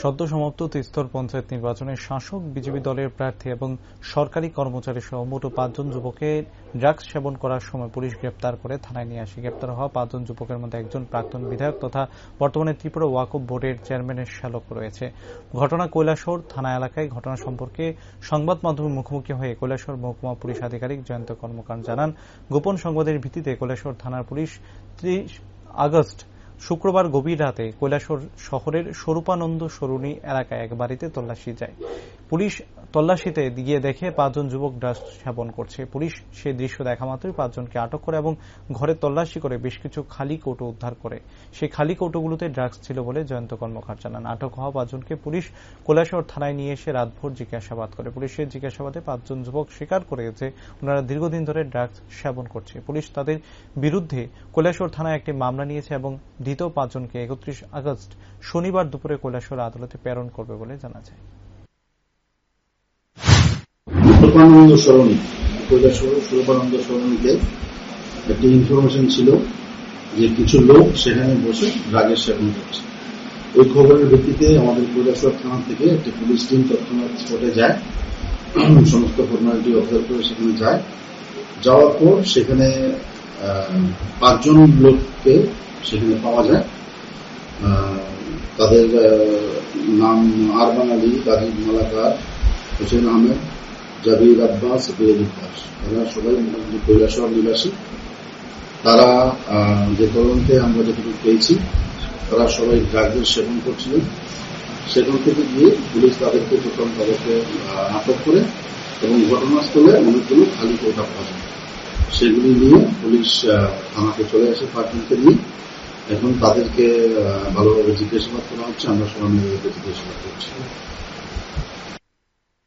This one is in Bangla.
সদ্য সমাপ্ত তিস্তর পঞ্চায়েত নির্বাচনে শাসক বিজেপি দলের প্রার্থী এবং সরকারি কর্মচারী সহ মোট 5 জন যুবককে ড্রাগস সেবন করার সময় পুলিশ গ্রেপ্তার করে থানায় নিয়ে আসে। গ্রেপ্তার হওয়া 5 জন যুবকের মধ্যে একজন প্রাক্তন বিধায়ক তথা বর্তমানে ত্রিপুরা ওয়াকফ বোর্ডের চেয়ারম্যানের শ্যালক রয়েছে। ঘটনা কৈলাসহর থানা এলাকায়। ঘটনা সম্পর্কে সংবাদ মাধ্যমের মুখোমুখি হয়ে কৈলাসহর মহকুমা পুলিশ আধিকারিক জয়ন্ত কর্মকার জানান, গোপন সংবাদের ভিত্তিতে কৈলাসহর থানার পুলিশ 30 আগস্ট শুক্রবার গভীর রাতে কৈলাসহর শহরের স্বরূপানন্দ সরণি এলাকায় এক বাড়িতে তল্লাশি যায়। পুলিশ তল্লাশিতে গিয়ে দেখে 5 জন যুবক ড্রাগস সেবন করছে। পুলিশ সেই দৃশ্য দেখা মাত্রই 5 জনকে আটক করে এবং ঘরে তল্লাশি করে বেশ কিছু খালি কৌটো উদ্ধার করে। সেই খালি কৌটোগুলোতে ড্রাগস ছিল বলে জয়ন্ত কর্মকার জানান। আটক হওয়া 5 জনকে পুলিশ কৈলাসহর থানায় নিয়ে এসে রাতভর জিজ্ঞাসাবাদ করে। পুলিশের জিজ্ঞাসাবাদে 5 জন যুবক স্বীকার করে যে ওনারা দীর্ঘদিন ধরে ড্রাগস সেবন করছে। পুলিশ তাদের বিরুদ্ধে কৈলাসহর থানায় একটি মামলা নিয়েছে এবং ধৃত 5 জনকে 31 আগস্ট শনিবার দুপুরে কৈলাসহর আদালতে প্রেরণ করবে বলে জানা যায়। স্বরূপানন্দ সরণিতে একটি ইনফরমেশন ছিল যে কিছু লোক সেখানে বসে ড্রাগের সেবন করছে। ওই খবরের ভিত্তিতে আমাদের কৈলাসহর থানা থেকে একটি পুলিশ টিম তৎক্ষণাৎ স্পটে যায়, সমস্ত ফর্মালিটি অবজার্ভ করে সেখানে যায়। যাওয়ার পর সেখানে 5 জন লোককে সেখানে পাওয়া যায়। তাদের নাম আরমান আলী, রাজীব মালাকার, হোসেন আহমেদ, জাবির আব্বাস, বিরোধী দাস। তারা সবাই মোটামুটি কৈলাসহর নিবাসী। তারা যে তদন্তে আমরা যেটুকু পেয়েছি, তারা সবাই ড্রাগের সেবন করছিলেন। সেখান থেকে গিয়ে পুলিশ তাদেরকে প্রথম তাদেরকে আটক করে এবং ঘটনাস্থলে অনেকগুলো খালি কৌটা পাওয়া যায়। সেগুলি নিয়ে পুলিশ থানাতে চলে আসে 5 জনকে নিয়ে। এখন তাদেরকে ভালোভাবে জিজ্ঞাসাবাদ করা হচ্ছে। আমরা সবাই মিলে জিজ্ঞাসাবাদ করছি।